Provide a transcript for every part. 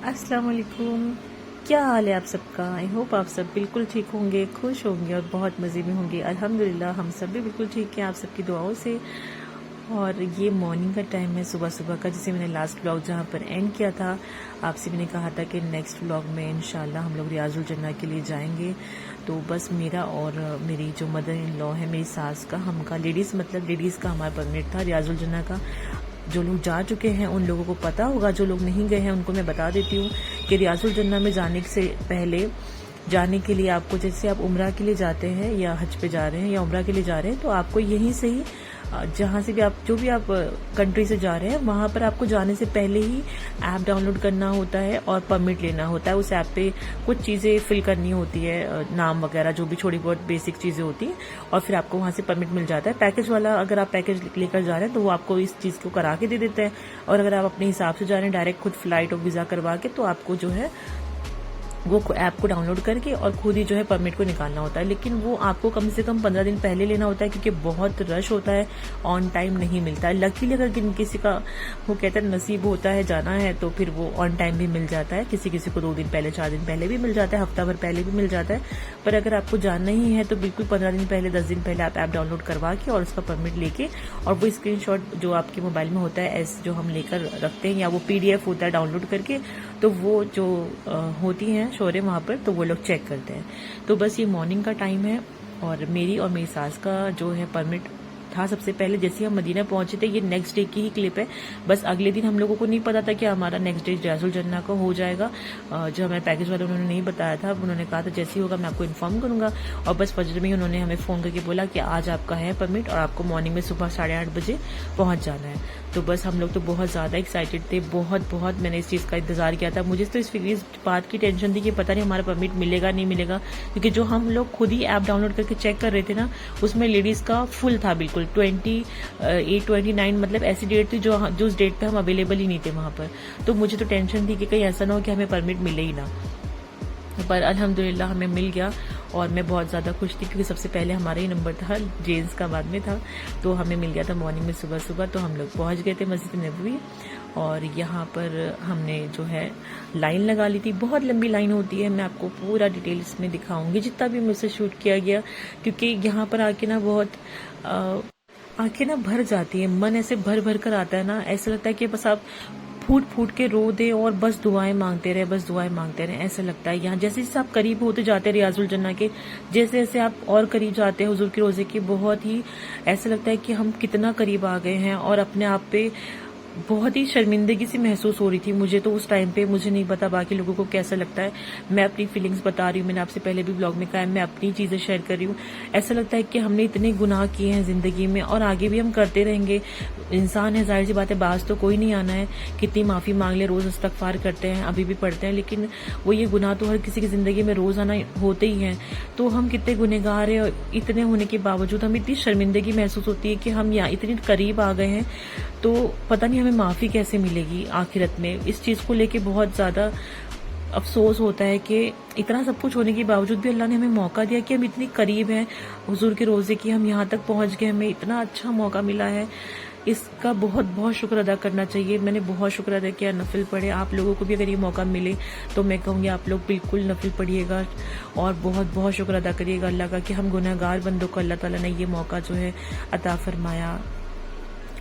अस्सलाम वालेकुम। क्या हाल है आप सबका? आई होप आप सब बिल्कुल ठीक होंगे, खुश होंगे और बहुत मज़े में होंगे। अल्हम्दुलिल्लाह हम सब भी बिल्कुल ठीक हैं आप सबकी दुआओं से। और ये मॉर्निंग का टाइम है, सुबह सुबह का, जिसे मैंने लास्ट व्लॉग जहाँ पर एंड किया था, आपसे मैंने कहा था कि नेक्स्ट व्लॉग में इंशाल्लाह हम लोग रियाजुल जन्ना के लिए जाएंगे। तो बस मेरा और मेरी जो मदर इन लॉ है, मेरी सास का, हमका लेडीज़ का हमारा परमिट था रियाजुल जन्ना का। जो लोग जा चुके हैं उन लोगों को पता होगा, जो लोग नहीं गए हैं उनको मैं बता देती हूँ कि रियाजुल जन्ना में जाने से पहले, जाने के लिए आपको, जैसे आप उम्रा के लिए जाते हैं या हज पे जा रहे हैं या उम्रा के लिए जा रहे हैं, तो आपको यहीं से ही जहाँ से भी आप, जो भी आप कंट्री से जा रहे हैं, वहाँ पर आपको जाने से पहले ही ऐप डाउनलोड करना होता है और परमिट लेना होता है। उस ऐप पे कुछ चीज़ें फिल करनी होती है, नाम वगैरह, जो भी छोटी बहुत बेसिक चीज़ें होती हैं, और फिर आपको वहाँ से परमिट मिल जाता है। पैकेज वाला, अगर आप पैकेज लेकर जा रहे हैं तो वो आपको इस चीज़ को करा के दे देते हैं, और अगर आप अपने हिसाब से जा रहे हैं डायरेक्ट खुद फ्लाइट और वीज़ा करवा के, तो आपको जो है वो ऐप को डाउनलोड करके और खुद ही जो है परमिट को निकालना होता है। लेकिन वो आपको कम से कम 15 दिन पहले लेना होता है, क्योंकि बहुत रश होता है, ऑन टाइम नहीं मिलता है। लकीली अगर किसी का, वो कहते हैं, नसीब होता है, जाना है, तो फिर वो ऑन टाइम भी मिल जाता है। किसी किसी को 2 दिन पहले, 4 दिन पहले भी मिल जाता है, हफ्ता भर पहले भी मिल जाता है। पर अगर आपको जाना ही है तो बिल्कुल 15 दिन पहले, 10 दिन पहले आप ऐप डाउनलोड करवा के और उसका परमिट लेके, और वो स्क्रीनशॉट जो आपके मोबाइल में होता है, जो हम लेकर रखते हैं, या वो PDF होता है डाउनलोड करके, तो वो जो होती हैं शोरें वहाँ पर, तो वो लोग चेक करते हैं। तो बस ये मॉर्निंग का टाइम है, और मेरी और मेरी सास का जो है परमिट था सबसे पहले। जैसे हम मदीना पहुंचे थे, ये नेक्स्ट डे की ही क्लिप है। बस अगले दिन हम लोगों को नहीं पता था कि हमारा नेक्स्ट डे रियाजुल जन्ना का हो जाएगा। जो हमारे पैकेज वाले, उन्होंने नहीं बताया था। उन्होंने कहा था जैसे ही होगा मैं आपको इन्फॉर्म करूंगा, और बस फजर में ही उन्होंने हमें फ़ोन करके बोला कि आज आपका है परमिट और आपको मॉर्निंग में सुबह 8:30 बजे पहुंच जाना है। तो बस हम लोग तो बहुत ज़्यादा एक्साइटेड थे, बहुत मैंने इस चीज़ का इंतजार किया था। मुझे तो इस बात की टेंशन थी कि पता नहीं हमारा परमिट मिलेगा नहीं मिलेगा, क्योंकि जो हम लोग खुद ही ऐप डाउनलोड करके चेक कर रहे थे ना, उसमें लेडीज़ का फुल था बिल्कुल, 28-29, मतलब ऐसी डेट थी जो उस डेट पे हम अवेलेबल ही नहीं थे वहाँ पर। तो मुझे तो टेंशन थी कि कहीं ऐसा ना हो कि हमें परमिट मिले ही ना। पर अल्हम्दुलिल्लाह हमें मिल गया, और मैं बहुत ज़्यादा खुश थी, क्योंकि सबसे पहले हमारा ही नंबर था, जेंट्स का बाद में था। तो हमें मिल गया था मॉर्निंग में सुबह सुबह। तो हम लोग पहुँच गए थे मस्जिद नबवी, और यहाँ पर हमने जो है लाइन लगा ली थी। बहुत लंबी लाइन होती है, मैं आपको पूरा डिटेल इसमें दिखाऊंगी जितना भी मुझसे शूट किया गया, क्योंकि यहाँ पर आके ना बहुत आंखें ना भर जाती है, मन ऐसे भर भर कर आता है ना, ऐसा लगता है कि बस आप फूट फूट के रो दे और बस दुआएं मांगते रहे, बस दुआएं मांगते रहे, ऐसा लगता है। यहाँ जैसे जैसे आप करीब होते जाते हैं रियाजुल जन्ना के, जैसे जैसे आप और करीब जाते हैं हुजूर के रोजे के, बहुत ही ऐसा लगता है कि हम कितना करीब आ गए हैं, और अपने आप पे बहुत ही शर्मिंदगी सी महसूस हो रही थी मुझे तो उस टाइम पे। मुझे नहीं पता बाकी लोगों को कैसा लगता है, मैं अपनी फीलिंग्स बता रही हूँ। मैंने आपसे पहले भी ब्लॉग में कहा है, मैं अपनी चीज़ें शेयर कर रही हूँ। ऐसा लगता है कि हमने इतने गुनाह किए हैं ज़िंदगी में, और आगे भी हम करते रहेंगे। इंसान है, जाहिर सी बात है, बाज तो कोई नहीं आना है। कितनी माफ़ी मांग ले, रोज़ इस्तगफार करते हैं, अभी भी पढ़ते हैं, लेकिन वो ये गुनाह तो हर किसी की ज़िंदगी में रोज़ाना होते ही हैं। तो हम कितने गुनहगार हैं, और इतने होने के बावजूद हमें इतनी शर्मिंदगी महसूस होती है कि हम यहाँ इतनी करीब आ गए हैं, तो पता नहीं हमें माफ़ी कैसे मिलेगी आखिरत में। इस चीज़ को लेके बहुत ज़्यादा अफसोस होता है कि इतना सब कुछ होने के बावजूद भी अल्लाह ने हमें मौका दिया कि हम इतनी करीब हैं हुजूर के रोज़े की, हम यहाँ तक पहुँच गए, हमें इतना अच्छा मौका मिला है। इसका बहुत बहुत शुक्र अदा करना चाहिए। मैंने बहुत शुक्र अदा किया, नफिल पढ़े। आप लोगों को भी अगर ये मौका मिले तो मैं कहूँगी आप लोग बिल्कुल नफिल पढ़िएगा, और बहुत बहुत शुक्र अदा करिएगा अल्लाह का कि हम गुनहगार बंदों को अल्लाह ताला ने ये मौका जो है अता फरमाया।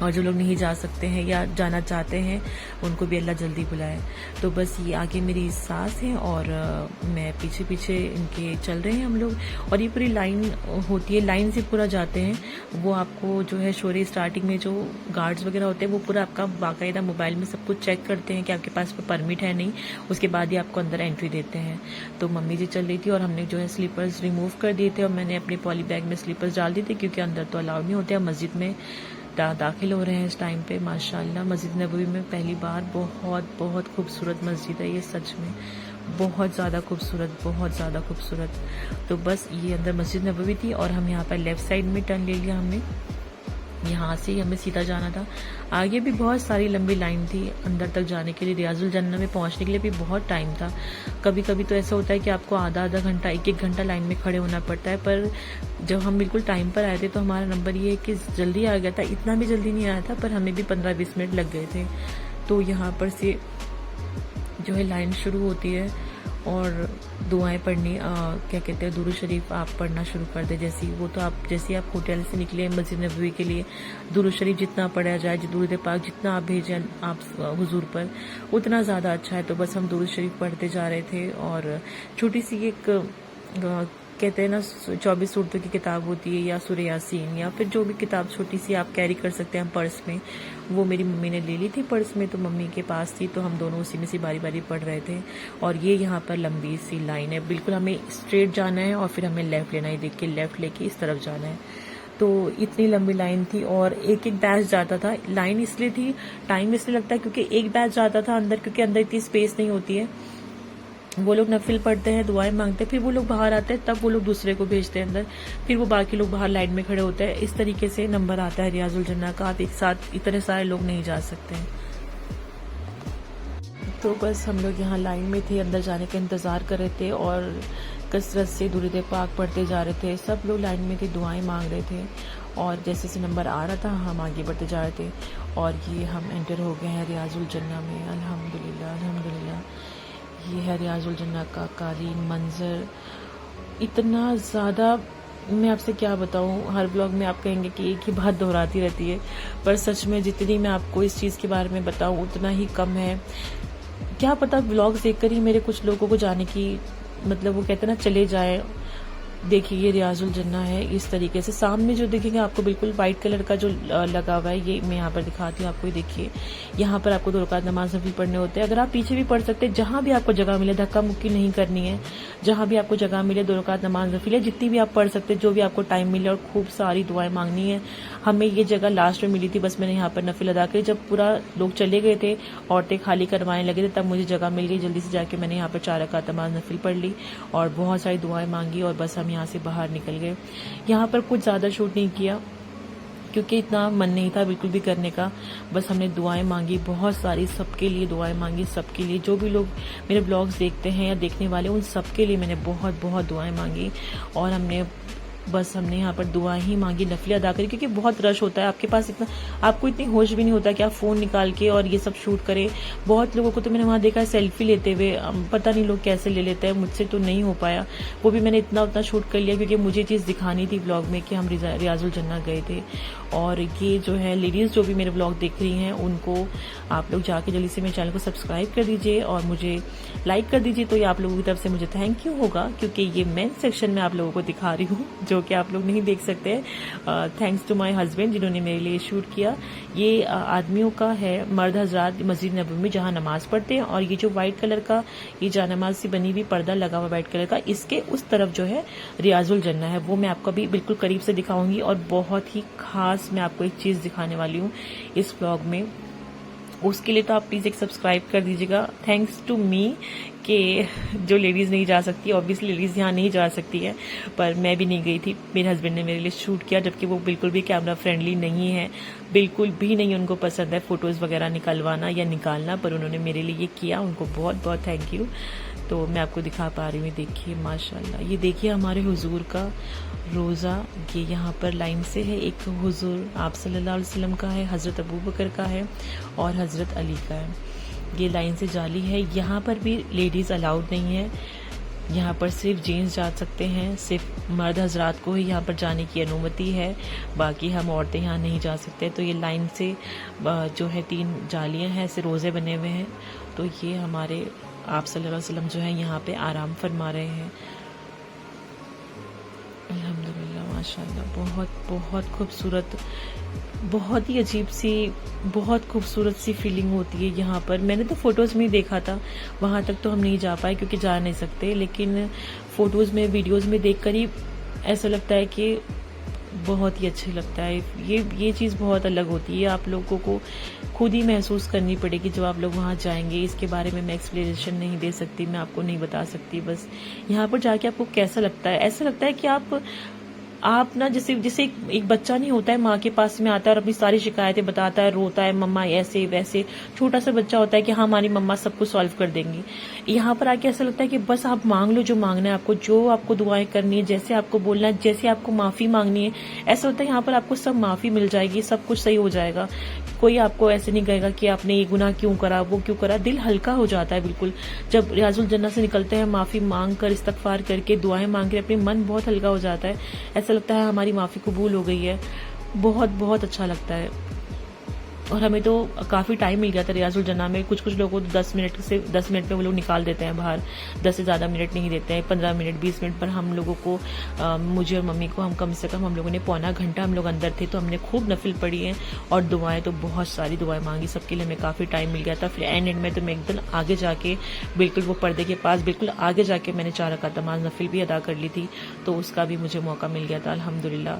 और जो लोग नहीं जा सकते हैं या जाना चाहते हैं, उनको भी अल्लाह जल्दी बुलाए। तो बस ये आगे मेरी सास हैं, और मैं पीछे पीछे इनके चल रहे हैं हम लोग। और ये पूरी लाइन होती है, लाइन से पूरा जाते हैं। वो आपको जो है शोरे स्टार्टिंग में जो गार्ड्स वगैरह होते हैं, वो पूरा आपका बाकायदा मोबाइल में सब कुछ चेक करते हैं कि आपके पास परमिट है नहीं, उसके बाद ही आपको अंदर एंट्री देते हैं। तो मम्मी जी चल रही थी, और हमने जो है स्लीपर्स रिमूव कर दिए थे, और मैंने अपने पॉली बैग में स्लीपर्स डाल दिए थे, क्योंकि अंदर तो अलाउड नहीं होते। हम मस्जिद में दाखिल हो रहे हैं इस टाइम पे। माशाल्लाह मस्जिद नबवी में पहली बार, बहुत बहुत खूबसूरत मस्जिद है ये, सच में बहुत ज़्यादा खूबसूरत, बहुत ज़्यादा खूबसूरत। तो बस ये अंदर मस्जिद नबवी थी, और हम यहाँ पर लेफ़्ट साइड में टर्न ले लिया हमने। यहाँ से ही हमें सीधा जाना था। आगे भी बहुत सारी लंबी लाइन थी अंदर तक जाने के लिए। रियाजुल जन्ना में पहुँचने के लिए भी बहुत टाइम था। कभी कभी तो ऐसा होता है कि आपको आधा आधा घंटा, एक एक घंटा लाइन में खड़े होना पड़ता है। पर जब हम बिल्कुल टाइम पर आए थे तो हमारा नंबर ये है कि जल्दी आ गया था। इतना भी जल्दी नहीं आया था, पर हमें भी 15-20 मिनट लग गए थे। तो यहाँ पर से जो है लाइन शुरू होती है और दुआएं पढ़नी क्या कहते हैं दुरूद शरीफ आप पढ़ना शुरू कर दे। जैसे आप होटल से निकले मस्जिद नबवी के लिए, दुरूद शरीफ जितना पढ़ा जाए, दुरूद पाक जितना आप भेजें आप हुजूर पर उतना ज़्यादा अच्छा है। तो बस हम दुरूद शरीफ पढ़ते जा रहे थे और छोटी सी एक कहते हैं ना 24 सूरतों की किताब होती है या सूरह यासीन या फिर जो भी किताब छोटी सी आप कैरी कर सकते हैं पर्स में, वो मेरी मम्मी ने ले ली थी पर्स में, तो मम्मी के पास थी, तो हम दोनों उसी में से बारी बारी पढ़ रहे थे। और ये यहाँ पर लंबी सी लाइन है, बिल्कुल हमें स्ट्रेट जाना है और फिर हमें लेफ़्ट लेना है, देख के लेफ़्ट लेके इस तरफ जाना है। तो इतनी लंबी लाइन थी और एक एक बैच जाता था। लाइन इसलिए थी, टाइम इसलिए लगता है क्योंकि एक बैच जाता था अंदर, क्योंकि अंदर इतनी स्पेस नहीं होती है। वो लोग नफिल पढ़ते हैं, दुआएं मांगते हैं, फिर वो लोग बाहर आते हैं, तब वो लोग दूसरे को भेजते हैं अंदर, फिर वो बाकी लोग बाहर लाइन में खड़े होते हैं। इस तरीके से नंबर आता है रियाजुल जन्ना का। आप एक साथ इतने सारे लोग नहीं जा सकते हैं। तो बस हम लोग यहाँ लाइन में थे, अंदर जाने का इंतज़ार कर रहे थे और कसरत से दुरूद पाक पढ़ते जा रहे थे। सब लोग लाइन में थे, दुआएं मांग रहे थे और जैसे जैसे नंबर आ रहा था हम आगे बढ़ते जा रहे थे। और ये हम एंटर हो गए हैं रियाजुल जन्ना में। अल्हम्दुलिल्लाह अल्हम्दुलिल्लाह। ये है रियाजुल जन्ना का कालीन मंजर। इतना ज़्यादा मैं आपसे क्या बताऊं, हर ब्लॉग में आप कहेंगे कि एक ही बात दोहराती रहती है, पर सच में जितनी मैं आपको इस चीज़ के बारे में बताऊं उतना ही कम है। क्या पता ब्लॉग्स देखकर ही मेरे कुछ लोगों को जाने की मतलब वो कहते हैं ना चले जाए। देखिए ये रियाजुल जन्ना है इस तरीके से। सामने जो देखेंगे आपको बिल्कुल वाइट कलर का जो लगा हुआ है, ये मैं यहाँ पर दिखाती हूँ आपको। ये देखिए यहाँ पर आपको 2 रकात नमाज नफिल पढ़ने होते हैं। अगर आप पीछे भी पढ़ सकते हैं, जहाँ भी आपको जगह मिले, धक्का मुक्की नहीं करनी है। जहाँ भी आपको जगह मिले 2 रकात नमाज नफिल है, जितनी भी आप पढ़ सकते हैं, जो भी आपको टाइम मिले, और खूब सारी दुआएं मांगनी है। हमें ये जगह लास्ट में मिली थी, बस मैंने यहाँ पर नफिल अदा करी। जब पूरा लोग चले गए थे, औरतें खाली करवाने लगे थे, तब मुझे जगह मिल गई। जल्दी से जाके मैंने यहाँ पर 4 रकात नमाज नफिल पढ़ ली और बहुत सारी दुआएं मांगी और बस हम यहाँ से बाहर निकल गए। यहाँ पर कुछ ज़्यादा शूट नहीं किया क्योंकि इतना मन नहीं था बिल्कुल भी करने का। बस हमने दुआएं मांगी बहुत सारी, सबके लिए दुआएं मांगी, सबके लिए जो भी लोग मेरे ब्लॉग्स देखते हैं या देखने वाले उन सबके लिए मैंने बहुत बहुत दुआएं मांगी। और हमने यहाँ पर दुआ ही मांगी, नफिल अदा करी, क्योंकि बहुत रश होता है। आपके पास इतना, आपको इतनी होश भी नहीं होता कि आप फ़ोन निकाल के और ये सब शूट करें। बहुत लोगों को तो मैंने वहाँ देखा है सेल्फी लेते हुए, पता नहीं लोग कैसे ले लेते हैं, मुझसे तो नहीं हो पाया। वो भी मैंने इतना उतना शूट कर लिया क्योंकि मुझे चीज़ दिखानी थी ब्लॉग में कि हम रियाजुल जन्ना गए थे। और ये जो है लेडीज़ जो भी मेरे ब्लॉग देख रही हैं, उनको आप लोग जाके जल्दी से मेरे चैनल को सब्सक्राइब कर दीजिए और मुझे लाइक कर दीजिए। तो ये आप लोगों की तरफ से मुझे थैंक यू होगा, क्योंकि ये मेन सेक्शन में आप लोगों को दिखा रही हूँ जो कि आप लोग नहीं देख सकते हैं। थैंक्स टू माय हस्बैंड जिन्होंने मेरे लिए शूट किया। ये आदमियों का है, मर्द हजरात मस्जिद नबवी में जहाँ नमाज पढ़ते हैं। और ये जो व्हाइट कलर का ये जानमाज सी बनी हुई पर्दा लगा हुआ व्हाइट कलर का, इसके उस तरफ जो है रियाजुल जन्ना है। वो मैं आपको अभी बिल्कुल करीब से दिखाऊंगी और बहुत ही खास मैं आपको एक चीज़ दिखाने वाली हूँ इस ब्लॉग में। उसके लिए तो आप प्लीज़ एक सब्सक्राइब कर दीजिएगा। थैंक्स टू मी कि जो लेडीज़ नहीं जा सकती, ऑब्वियसली लेडीज़ यहाँ नहीं जा सकती है, पर मैं भी नहीं गई थी। मेरे हस्बैंड ने मेरे लिए शूट किया, जबकि वो बिल्कुल भी कैमरा फ्रेंडली नहीं है, बिल्कुल भी नहीं उनको पसंद है फ़ोटोज़ वगैरह निकलवाना या निकालना, पर उन्होंने मेरे लिए ये किया। उनको बहुत बहुत थैंक यू। तो मैं आपको दिखा पा रही हूँ, देखिए माशाल्लाह। ये देखिए हमारे हुजूर का रोज़ा, ये यहाँ पर लाइन से है। एक हुजूर आप सल्लल्लाहु अलैहि वसल्लम का है, हज़रत अबू बकर का है और हज़रत अली का है। ये लाइन से जाली है। यहाँ पर भी लेडीज़ अलाउड नहीं है, यहाँ पर सिर्फ जेंट्स जा सकते हैं। सिर्फ मर्द हजरात को ही यहाँ पर जाने की अनुमति है, बाकी हम औरतें यहाँ नहीं जा सकते। तो ये लाइन से जो है 3 जालियाँ हैं, ऐसे रोज़े बने हुए हैं। तो ये हमारे आप सल्लल्लाहु अलैहि वसल्लम जो है यहाँ पे आराम फरमा रहे हैं। अल्हम्दुलिल्लाह माशाल्लाह। बहुत बहुत खूबसूरत, बहुत ही अजीब सी, बहुत खूबसूरत सी फीलिंग होती है यहाँ पर। मैंने तो फ़ोटोज़ में ही देखा था, वहाँ तक तो हम नहीं जा पाए क्योंकि जा नहीं सकते, लेकिन फ़ोटोज़ में वीडियोज़ में देखकर ही ऐसा लगता है कि बहुत ही अच्छा लगता है। ये चीज़ बहुत अलग होती है, आप लोगों को खुद ही महसूस करनी पड़ेगी जब आप लोग वहाँ जाएंगे। इसके बारे में मैं एक्सप्लेनेशन नहीं दे सकती, मैं आपको नहीं बता सकती। बस यहाँ पर जाके आपको कैसा लगता है, ऐसा लगता है कि आप आप ना जैसे जैसे एक बच्चा नहीं होता है माँ के पास में आता है और अपनी सारी शिकायतें बताता है, रोता है, मम्मा ऐसे वैसे, छोटा सा बच्चा होता है कि हाँ हमारी मम्मा सब कुछ सॉल्व कर देंगी। यहाँ पर आके ऐसा लगता है कि बस आप मांग लो जो मांगना है आपको, जो आपको दुआएं करनी है, जैसे आपको बोलना है, जैसे आपको माफी मांगनी है, ऐसा होता है यहाँ पर आपको सब माफी मिल जाएगी, सब कुछ सही हो जाएगा। कोई आपको ऐसे नहीं कहेगा कि आपने ये गुनाह क्यों करा, वो क्यों करा। दिल हल्का हो जाता है बिल्कुल जब रियाजुल जन्ना से निकलते हैं, माफी मांग कर, इस्तगफार करके, दुआएं मांग के, अपने मन बहुत हल्का हो जाता है। ऐसा लगता है हमारी माफी कबूल हो गई है। बहुत बहुत अच्छा लगता है। और हमें तो काफ़ी टाइम मिल गया था रियाजुल जन्ना में। कुछ कुछ लोगों को 10 मिनट में वो लोग निकाल देते हैं बाहर, 10 से ज़्यादा मिनट नहीं देते हैं, 15 मिनट 20 मिनट। पर हम लोगों को मुझे और मम्मी को, हम कम से कम हम लोगों ने पौना घंटा हम लोग अंदर थे, तो हमने खूब नफिल पढ़ी है और दुआएं तो बहुत सारी दुआएं मांगी सबके लिए। हमें काफ़ी टाइम मिल गया था। फिर एंड में तो मैं एकदम आगे जाके, बिल्कुल वो पर्दे के पास बिल्कुल आगे जाके मैंने 4 रकात नमाज नफिल भी अदा कर ली थी, तो उसका भी मुझे मौका मिल गया था अल्हम्दुलिल्लाह।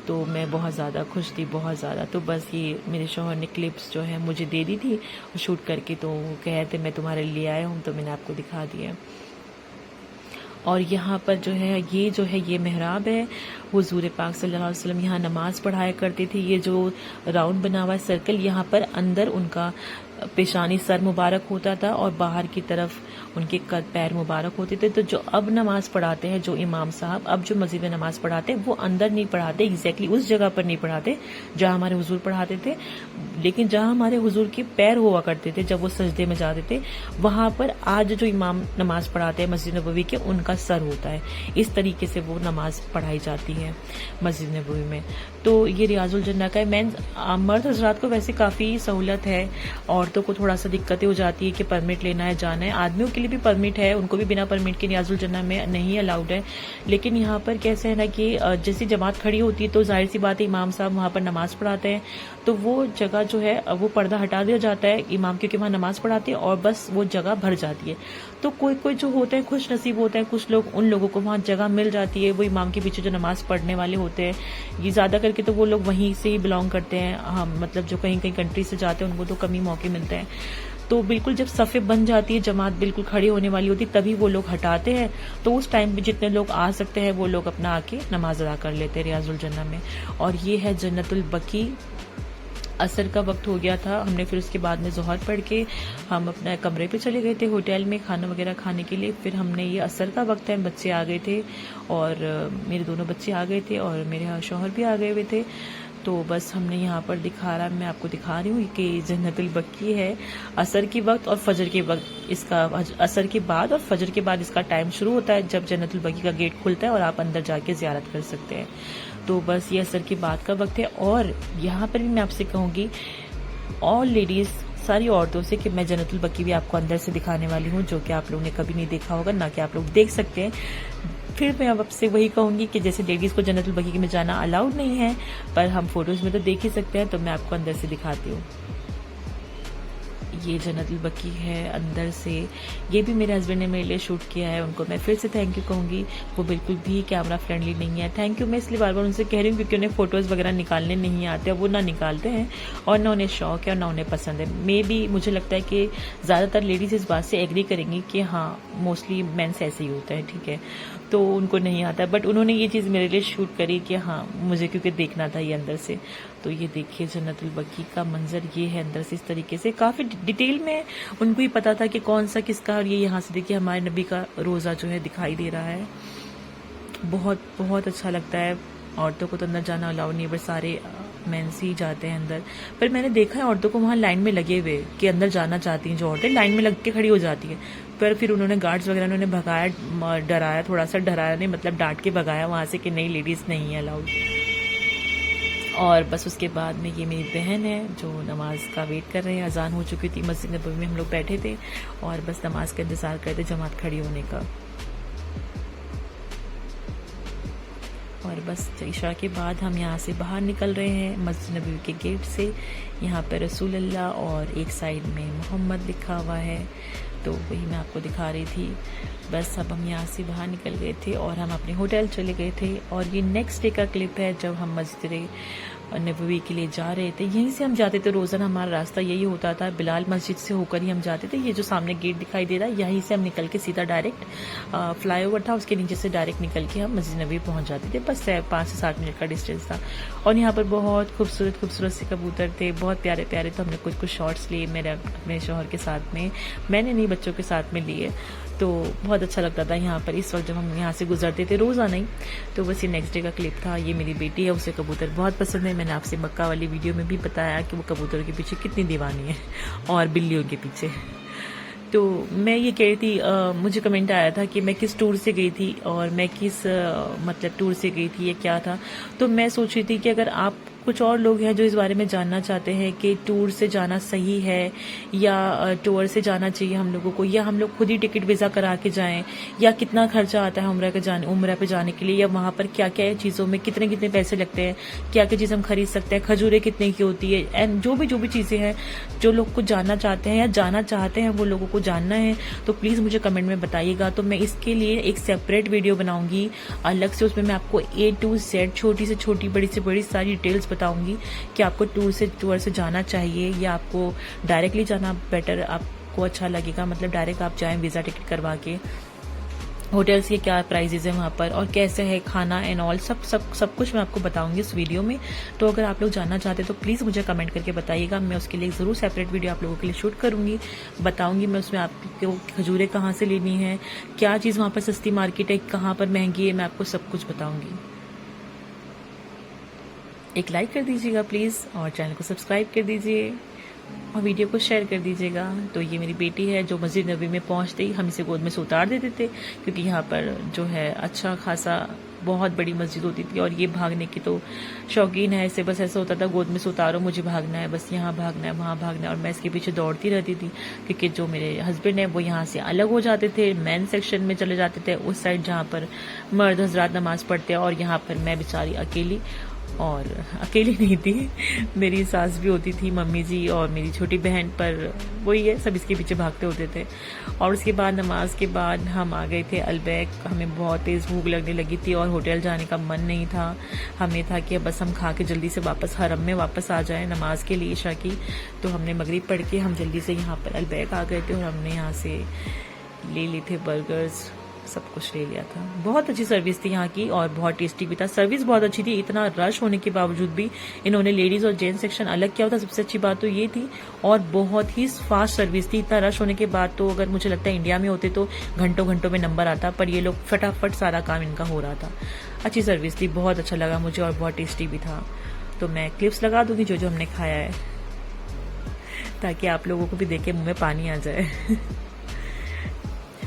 तो मैं बहुत ज़्यादा खुश थी, बहुत ज़्यादा। तो बस ये मेरे शौहर ने क्लिप्स जो है मुझे दे दी थी शूट करके, तो कह रहे थे मैं तुम्हारे लिए आया हूँ, तो मैंने आपको दिखा दिया। और यहाँ पर जो है ये मेहराब है। हुजूर पाक सल्लल्लाहु अलैहि वसल्लम यहाँ नमाज पढ़ाया करते थे। ये जो राउंड बना हुआ है सर्कल, यहाँ पर अंदर उनका पेशानी सर मुबारक होता था और बाहर की तरफ उनके कद पैर मुबारक होते थे। तो जो अब नमाज पढ़ाते हैं, जो इमाम साहब अब जो मस्जिद में नमाज पढ़ाते हैं, वो अंदर नहीं पढ़ाते, एग्जैक्टली उस जगह पर नहीं पढ़ाते जहाँ हमारे हुजूर पढ़ाते थे, लेकिन जहाँ हमारे हुजूर के पैर हुआ करते थे जब वो सजदे में जाते थे, वहां पर आज जो इमाम नमाज पढ़ाते हैं मस्जिद नबवी के, उनका सर होता है। इस तरीके से वो नमाज पढ़ाई जाती है मस्जिद नबवी में। तो ये रियाजुल जन्ना का है। मर्द हजरात को वैसे काफ़ी सहूलत है, औरतों को थोड़ा सा दिक्कतें हो जाती है कि परमिट लेना है, जाना है। आदमियों के लिए भी परमिट है, उनको भी बिना परमिट के रियाजुल जन्ना में नहीं अलाउड है। लेकिन यहाँ पर कैसे है ना कि जैसी जमात खड़ी होती है तो जाहिर सी बात है इमाम साहब वहाँ पर नमाज पढ़ाते हैं, तो वो जगह जो है वो पर्दा हटा दिया जाता है इमाम, क्योंकि वहाँ नमाज पढ़ाते हैं और बस वो जगह भर जाती है। तो कोई कोई जो होते हैं खुश नसीब होते हैं कुछ लोग, उन लोगों को वहाँ जगह मिल जाती है। वो इमाम के पीछे जो नमाज पढ़ने वाले होते हैं, ये ज़्यादा करके तो वो लोग वहीं से ही बिलोंग करते हैं। हाँ, मतलब जो कहीं कहीं कंट्री से जाते हैं उनको तो कम ही मौके मिलते हैं। तो बिल्कुल जब सफ़े बन जाती है, जमात बिल्कुल खड़ी होने वाली होती है, तभी वो लोग हटाते हैं। तो उस टाइम पे जितने लोग आ सकते हैं वो लोग अपना आके नमाज अदा कर लेते हैं रियाजुल जन्ना में। और ये है जन्नतुल बकी। असर का वक्त हो गया था, हमने फिर उसके बाद में जोहर पढ़ के हम अपने कमरे पे चले गए थे होटल में खाना वगैरह खाने के लिए। फिर हमने ये असर का वक्त है, बच्चे आ गए थे और मेरे दोनों बच्चे आ गए थे और मेरे शौहर भी आ गए हुए थे। तो बस हमने यहाँ पर दिखा रहा, मैं आपको दिखा रही हूँ कि जन्नतुल बकी है। असर के वक्त और फजर के वक्त इसका, असर के बाद और फजर के बाद इसका टाइम शुरू होता है जब जन्नतुल बकी का गेट खुलता है और आप अंदर जाके ज़ियारत कर सकते हैं। तो बस ये असर के बाद का वक्त है। और यहाँ पर भी मैं आपसे कहूँगी ऑल लेडीज़, सारी औरतों से, कि मैं जन्नतुल बकी भी आपको अंदर से दिखाने वाली हूँ, जो कि आप लोगों ने कभी नहीं देखा होगा, ना कि आप लोग देख सकते हैं। फिर मैं अब आपसे वही कहूँगी कि जैसे लेडीज़ को जन्नतुल बकी में जाना अलाउड नहीं है, पर हम फोटोज़ में तो देख ही सकते हैं, तो मैं आपको अंदर से दिखाती हूँ। ये जन्नतुल बकी है अंदर से। ये भी मेरे हस्बैंड ने मेरे लिए शूट किया है, उनको मैं फिर से थैंक यू कहूँगी। वो बिल्कुल भी कैमरा फ्रेंडली नहीं है। थैंक यू मैं इसलिए बार बार उनसे कह रही हूँ क्योंकि उन्हें फ़ोटोज़ वगैरह निकालने नहीं आते, वो ना निकालते हैं और ना उन्हें शौक है और ना उन्हें पसंद है। मे भी मुझे लगता है कि ज़्यादातर लेडीज़ इस बात से एग्री करेंगी कि हाँ मोस्टली मेंस ऐसे ही होता है, ठीक है, तो उनको नहीं आता। बट उन्होंने ये चीज़ मेरे लिए शूट करी कि हाँ मुझे क्योंकि देखना था ये अंदर से। तो ये देखिए जन्नतुल बकी का मंजर ये है अंदर से, इस तरीके से काफ़ी डिटेल में उनको ही पता था कि कौन सा किसका। और ये यहाँ से देखिए हमारे नबी का रोज़ा जो है दिखाई दे रहा है। बहुत बहुत अच्छा लगता है। औरतों को तो अंदर जाना अलाउड नहीं है, बट सारे मेंस ही जाते हैं अंदर। पर मैंने देखा है औरतों को वहाँ लाइन में लगे हुए कि अंदर जाना चाहती हैं, जो औरतें लाइन में लग के खड़ी हो जाती हैं। पर फिर उन्होंने गार्ड्स वगैरह उन्होंने भगाया, डराया, थोड़ा सा डराया नहीं, मतलब डांट के भगाया वहाँ से कि नहीं लेडीज़ नहीं है अलाउड। और बस उसके बाद में ये मेरी बहन है जो नमाज का वेट कर रहे हैं। अजान हो चुकी थी, मस्जिद नबवी में हम लोग बैठे थे और बस नमाज का इंतज़ार करते जमात खड़ी होने का। और बस इशा के बाद हम यहाँ से बाहर निकल रहे हैं मस्जिद नबवी के गेट से। यहाँ पर रसूल अल्लाह और एक साइड में मोहम्मद लिखा हुआ है, तो वही मैं आपको दिखा रही थी। बस अब हम यहाँ से बाहर निकल गए थे और हम अपने होटल चले गए थे। और ये नेक्स्ट डे का क्लिप है जब हम मस्जिद नबवी के लिए जा रहे थे। यहीं से हम जाते थे, रोज़ाना हमारा रास्ता यही होता था, बिलाल मस्जिद से होकर ही हम जाते थे। ये जो सामने गेट दिखाई दे रहा है, यहीं से हम निकल के सीधा डायरेक्ट फ्लाईओवर था, उसके नीचे से डायरेक्ट निकल के हम मस्जिद नबवी पहुंच जाते थे। बस 5 से 7 मिनट का डिस्टेंस था। और यहाँ पर बहुत खूबसूरत खूबसूरत से कबूतर थे, बहुत प्यारे प्यारे। तो हमने कुछ शॉट्स लिए मेरे शौहर के साथ में, मैंने नहीं बच्चों के साथ में लिए। तो बहुत अच्छा लगता था यहाँ पर इस वक्त जब हम यहाँ से गुजरते थे, रोज़ाना ही। तो बस ये नेक्स्ट डे का क्लिप था। ये मेरी बेटी है, उसे कबूतर बहुत पसंद है। मैंने आपसे मक्का वाली वीडियो में भी बताया कि वो कबूतरों के पीछे कितनी दीवानी है, और बिल्लियों के पीछे। तो मैं ये कह रही थी, मुझे कमेंट आया था कि मैं किस टूर से गई थी और मैं किस मतलब टूर से गई थी, ये क्या था। तो मैं सोच रही थी कि अगर आप कुछ और लोग हैं जो इस बारे में जानना चाहते हैं कि टूर से जाना सही है या टूर से जाना चाहिए हम लोगों को, या हम लोग खुद ही टिकट वीज़ा करा के जाएं, या कितना खर्चा आता है उम्रा पे जाने के लिए, या वहाँ पर क्या क्या चीज़ों में कितने कितने पैसे लगते हैं, क्या क्या चीज़ हम खरीद सकते हैं, खजूरें कितने की होती है, एंड जो भी चीज़ें हैं जो लोग कुछ जानना चाहते हैं या जाना चाहते हैं वो लोगों को जानना है, तो प्लीज़ मुझे कमेंट में बताइएगा। तो मैं इसके लिए एक सेपरेट वीडियो बनाऊंगी अलग से, उसमें मैं आपको A to Z छोटी से छोटी बड़ी से बड़ी सारी डिटेल्स बताऊंगी कि आपको टूर से जाना चाहिए या आपको डायरेक्टली जाना बेटर आपको अच्छा लगेगा, मतलब डायरेक्ट आप जाएं वीज़ा टिकट करवा के। होटल्स के क्या प्राइजेज है वहाँ पर और कैसे है खाना एंड ऑल, सब कुछ मैं आपको बताऊंगी इस वीडियो में। तो अगर आप लोग जानना चाहते हैं तो प्लीज़ मुझे कमेंट करके बताइएगा। मैं उसके लिए ज़रूर सेपरेट वीडियो आप लोगों के लिए शूट करूंगी, बताऊंगी मैं उसमें आपको खजूरें कहाँ से लेनी है, क्या चीज़ वहाँ पर सस्ती मार्केट है, कहाँ पर महंगी है, मैं आपको सब कुछ बताऊंगी। एक लाइक कर दीजिएगा प्लीज़, और चैनल को सब्सक्राइब कर दीजिए, और वीडियो को शेयर कर दीजिएगा। तो ये मेरी बेटी है जो मस्जिद नबी में पहुंचते ही हम इसे गोद में से उतार देते थे, क्योंकि यहाँ पर जो है अच्छा खासा बहुत बड़ी मस्जिद होती थी, और ये भागने की तो शौकीन है। इसे बस ऐसा होता था गोद में से उतारो, मुझे भागना है, बस यहाँ भागना है वहाँ भागना है, और मैं इसके पीछे दौड़ती रहती थी। क्योंकि जो मेरे हस्बैंड है वो यहाँ से अलग हो जाते थे, मेन सेक्शन में चले जाते थे, उस साइड जहाँ पर मर्द हजरात नमाज पढ़ते हैं, और यहाँ पर मैं बेचारी अकेली, और अकेली नहीं थी, मेरी सास भी होती थी, मम्मी जी और मेरी छोटी बहन, पर वही है सब इसके पीछे भागते होते थे। और उसके बाद नमाज के बाद हम आ गए थे अलबैक। हमें बहुत तेज़ भूख लगने लगी थी और होटल जाने का मन नहीं था। हमें था कि बस हम खा के जल्दी से वापस हरम में वापस आ जाएं नमाज के लिए ईशा की। तो हमने मगरिब पढ़ के हम जल्दी से यहाँ पर अलबैक आ गए थे, और हमने यहाँ से ले लिए थे बर्गर्स, सब कुछ ले लिया था। बहुत अच्छी सर्विस थी यहाँ की, और बहुत टेस्टी भी था। सर्विस बहुत अच्छी थी, इतना रश होने के बावजूद भी इन्होंने लेडीज और जेंट्स सेक्शन अलग किया था। सबसे अच्छी बात तो ये थी, और बहुत ही फास्ट सर्विस थी। इतना रश होने के बाद तो अगर मुझे लगता है इंडिया में होते तो घंटों घंटों में नंबर आता, पर ये लोग फटाफट सारा काम इनका हो रहा था। अच्छी सर्विस थी, बहुत अच्छा लगा मुझे, और बहुत टेस्टी भी था। तो मैं क्लिप्स लगा दूंगी जो हमने खाया है, ताकि आप लोगों को भी देख के मुंह में पानी आ जाए।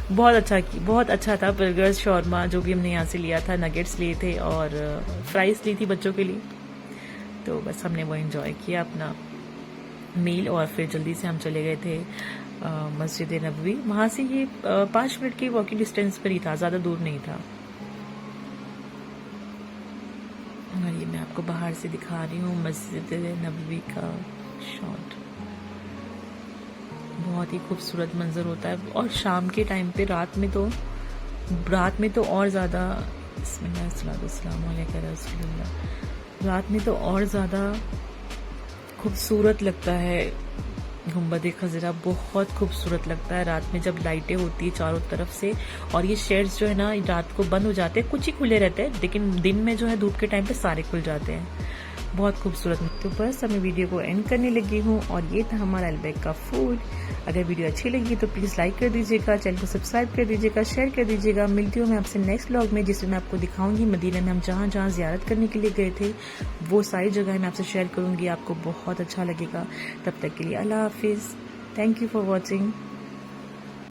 बहुत अच्छा था। बर्गर्स, शॉर्मा जो भी हमने यहाँ से लिया था, नगेट्स लिए थे और फ्राइज ली थी बच्चों के लिए। तो बस हमने वो एंजॉय किया अपना मील, और फिर जल्दी से हम चले गए थे मस्जिद नबवी। वहाँ से ये 5 मिनट की वॉकिंग डिस्टेंस पर ही था, ज़्यादा दूर नहीं था। और ये मैं आपको बाहर से दिखा रही हूँ मस्जिद नबवी का शॉट। बहुत ही खूबसूरत मंजर होता है, और शाम के टाइम पे रात में तो और ज़्यादा, रात में तो और ज़्यादा खूबसूरत लगता है। गुंबद खजरा बहुत खूबसूरत लगता है रात में, जब लाइटें होती है चारों तरफ से, और ये शेड्स जो है ना रात को बंद हो जाते हैं, कुछ ही खुले रहते हैं, लेकिन दिन में जो है धूप के टाइम पे सारे खुल जाते हैं। बहुत खूबसूरत। तो बस मैं वीडियो को एंड करने लगी हूँ, और ये था हमारा अलबैक का फूड। अगर वीडियो अच्छी लगी तो प्लीज़ लाइक कर दीजिएगा, चैनल को सब्सक्राइब कर दीजिएगा, शेयर कर दीजिएगा। मिलती हूँ मैं आपसे नेक्स्ट व्लॉग में, जिसमें मैं आपको दिखाऊंगी मदीना में हम जहाँ जहाँ ज़ियारत करने के लिए गए थे, वो सारी जगह मैं आपसे शेयर करूँगी। आपको बहुत अच्छा लगेगा। तब तक के लिए अल्लाह हाफिज़। Thank you for watching.